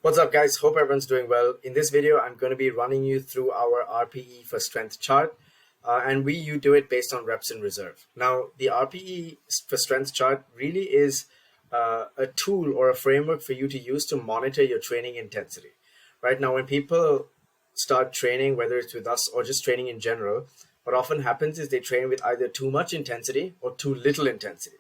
What's up, guys? Hope everyone's doing well. In this video, I'm going to be running you through our RPE for strength chart, and you do it based on reps in reserve. Now, the RPE for strength chart really is a tool or a framework for you to use to monitor your training intensity. Right now, when people start training, whether it's with us or just training in general, what often happens is they train with either too much intensity or too little intensity,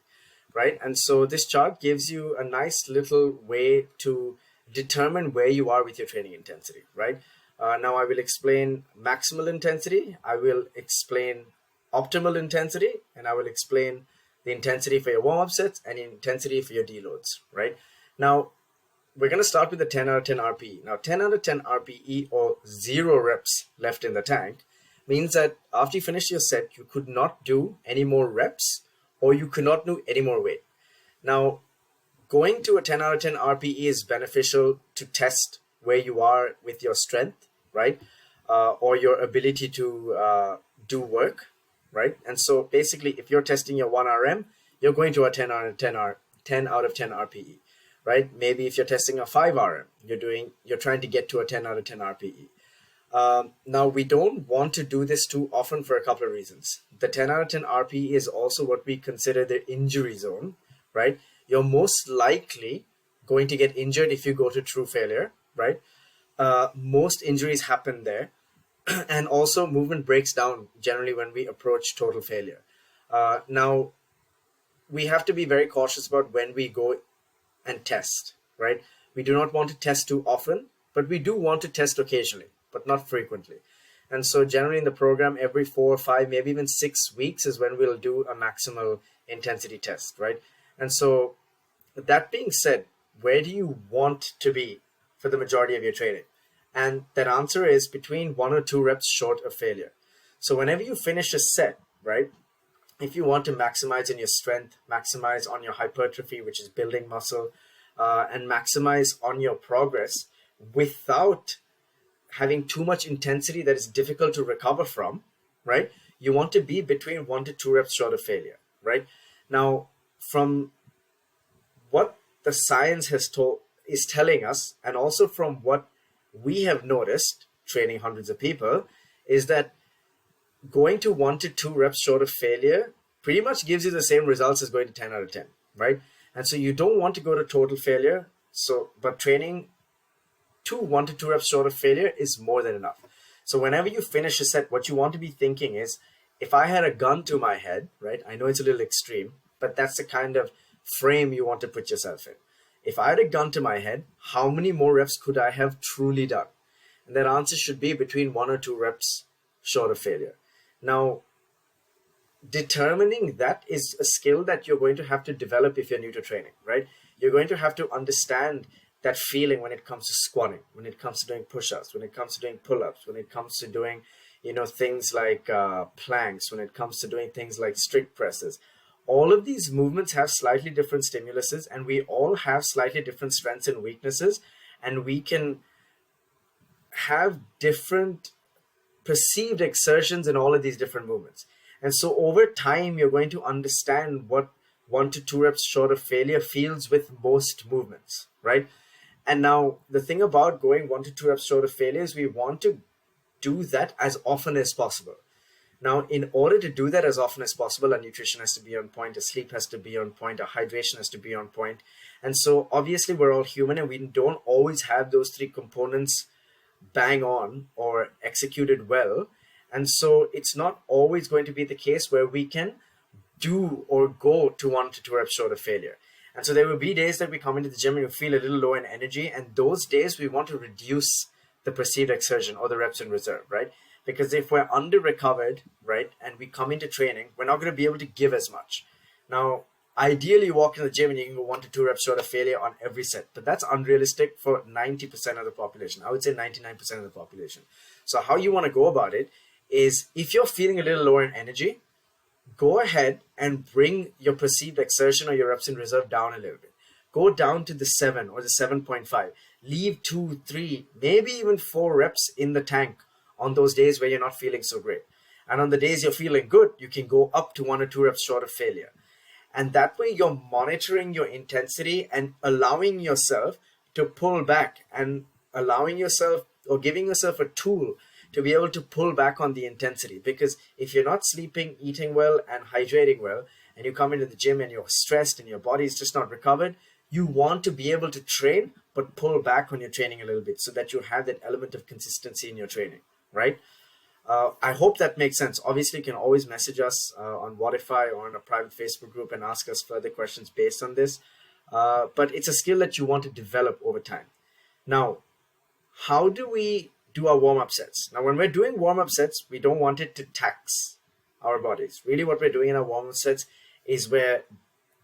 right? And so this chart gives you a nice little way to determine where you are with your training intensity, right? Now I will explain maximal intensity, I will explain optimal intensity, and I will explain the intensity for your warm-up sets and intensity for your deloads, right? Now, we're going to start with the 10 out of 10 RPE. Now, 10 out of 10 RPE or 0 reps left in the tank means that after you finish your set, you could not do any more reps or you could not do any more weight. Now, going to a 10 out of 10 RPE is beneficial to test where you are with your strength, right? Or your ability to do work, right? And so basically, if you're testing your 1RM, you're going to a 10 out of 10 RPE, right? Maybe if you're testing a 5RM, you're trying to get to a 10 out of 10 RPE. Now, we don't want to do this too often for a couple of reasons. The 10 out of 10 RPE is also what we consider the injury zone, right? You're most likely going to get injured if you go to true failure, right? Most injuries happen there. And also movement breaks down generally when we approach total failure. Now, we have to be very cautious about when we go and test, right? We do not want to test too often, but we do want to test occasionally, but not frequently. And so generally in the program, every 4 or 5, maybe even 6 weeks is when we'll do a maximal intensity test, right? And so that being said, where do you want to be for the majority of your training? And that answer is between 1 or 2 reps short of failure. So whenever you finish a set, right, if you want to maximize in your strength, maximize on your hypertrophy, which is building muscle, and maximize on your progress without having too much intensity that is difficult to recover from, right? You want to be between 1 to 2 reps short of failure, right? Now, from what the science is telling us, and also from what we have noticed training hundreds of people, is that going to 1 to 2 reps short of failure pretty much gives you the same results as going to 10 out of 10, right? And so you don't want to go to total failure. But training to 1 to 2 reps short of failure is more than enough. So whenever you finish a set, what you want to be thinking is, if I had a gun to my head, right? I know it's a little extreme, but that's the kind of frame you want to put yourself in. If I had a gun to my head, how many more reps could I have truly done? And that answer should be between 1 or 2 reps short of failure. Now, determining that is a skill that you're going to have to develop if you're new to training, right? You're going to have to understand that feeling when it comes to squatting, when it comes to doing push-ups, when it comes to doing pull-ups, when it comes to doing, things like planks, when it comes to doing things like strict presses. All of these movements have slightly different stimuluses, and we all have slightly different strengths and weaknesses, and we can have different perceived exertions in all of these different movements. And so over time, you're going to understand what 1 to 2 reps short of failure feels with most movements, right? And now the thing about going 1 to 2 reps short of failure is we want to do that as often as possible. Now, in order to do that as often as possible, our nutrition has to be on point, our sleep has to be on point, our hydration has to be on point. And so obviously we're all human and we don't always have those 3 components bang on or executed well. And so it's not always going to be the case where we can do or go to 1 to 2 reps short of failure. And so there will be days that we come into the gym and you feel a little low in energy. And those days we want to reduce the perceived exertion or the reps in reserve, right? Because if we're under recovered, right, and we come into training, we're not going to be able to give as much. Now, ideally you walk in the gym and you can go 1 to 2 reps short of failure on every set, but that's unrealistic for 90% of the population. I would say 99% of the population. So how you want to go about it is, if you're feeling a little lower in energy, go ahead and bring your perceived exertion or your reps in reserve down a little bit. Go down to the 7 or the 7.5. Leave 2, 3, maybe even 4 reps in the tank on those days where you're not feeling so great. And on the days you're feeling good, you can go up to 1 or 2 reps short of failure. And that way you're monitoring your intensity and allowing yourself to pull back and allowing yourself or giving yourself a tool to be able to pull back on the intensity. Because if you're not sleeping, eating well, and hydrating well, and you come into the gym and you're stressed and your body is just not recovered, you want to be able to train, but pull back on your training a little bit so that you have that element of consistency in your training, right? I hope that makes sense. Obviously, you can always message us on Wodify or on a private Facebook group and ask us further questions based on this. But it's a skill that you want to develop over time. Now, how do we do our warm-up sets? Now, when we're doing warm-up sets, we don't want it to tax our bodies. Really, what we're doing in our warm-up sets is we're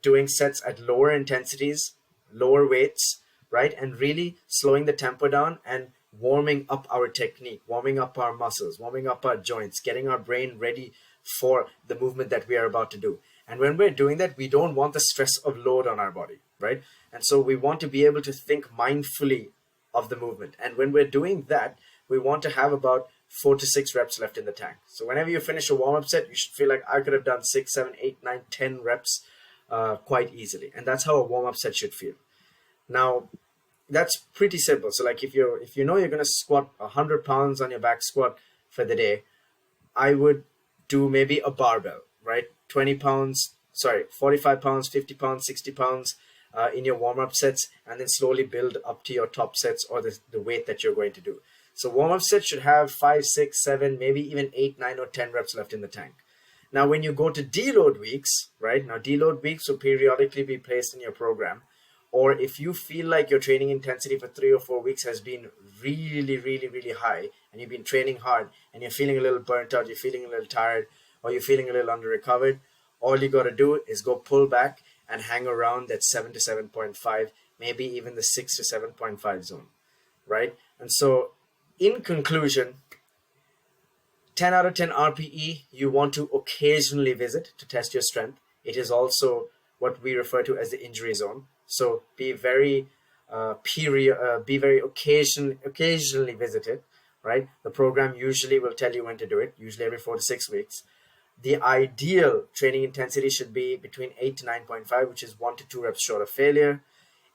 doing sets at lower intensities, lower weights, right? And really slowing the tempo down and warming up our technique, warming up our muscles, warming up our joints, getting our brain ready for the movement that we are about to do. And when we're doing that, we don't want the stress of load on our body, right? And so we want to be able to think mindfully of the movement. And when we're doing that, we want to have about 4 to 6 reps left in the tank. So whenever you finish a warm-up set, you should feel like I could have done 6, 7, 8, 9, 10 reps quite easily. And that's how a warm-up set should feel. Now, that's pretty simple. So like if you know you're going to squat 100 pounds on your back squat for the day, I would do maybe a barbell, right? 45 pounds, 50 pounds, 60 pounds in your warm-up sets, and then slowly build up to your top sets or the weight that you're going to do. So warm-up sets should have 5, 6, 7, maybe even 8, 9, or 10 reps left in the tank. Now, when you go to deload weeks, right? Now, deload weeks will periodically be placed in your program. Or if you feel like your training intensity for 3 or 4 weeks has been really, really, really high, and you've been training hard, and you're feeling a little burnt out, you're feeling a little tired, or you're feeling a little under-recovered, all you got to do is go pull back and hang around that 7 to 7.5, maybe even the 6 to 7.5 zone, right? And so, in conclusion, 10 out of 10 RPE, you want to occasionally visit to test your strength. It is also what we refer to as the injury zone. So be very occasionally visited, right? The program usually will tell you when to do it, usually every 4 to 6 weeks. The ideal training intensity should be between 8 to 9.5, which is 1 to 2 reps short of failure.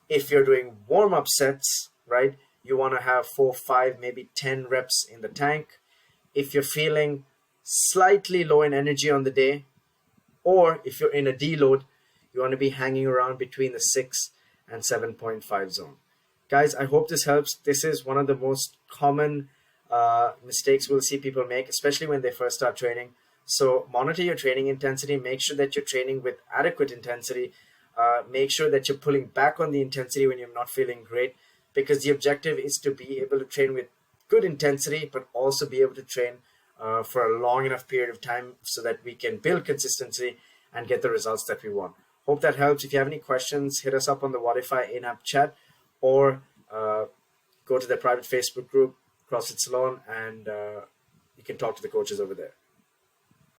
If you're doing warm-up sets, right, you want to have 4, 5, maybe 10 reps in the tank. If you're feeling slightly low in energy on the day, or if you're in a deload, you want to be hanging around between the 6 and 7.5 zone. Guys, I hope this helps. This is one of the most common mistakes we'll see people make, especially when they first start training. So monitor your training intensity. Make sure that you're training with adequate intensity. Make sure that you're pulling back on the intensity when you're not feeling great, because the objective is to be able to train with good intensity, but also be able to train for a long enough period of time so that we can build consistency and get the results that we want. Hope that helps. If you have any questions, hit us up on the Wodify in-app chat, or go to the private Facebook group, CrossFit Salon, and you can talk to the coaches over there.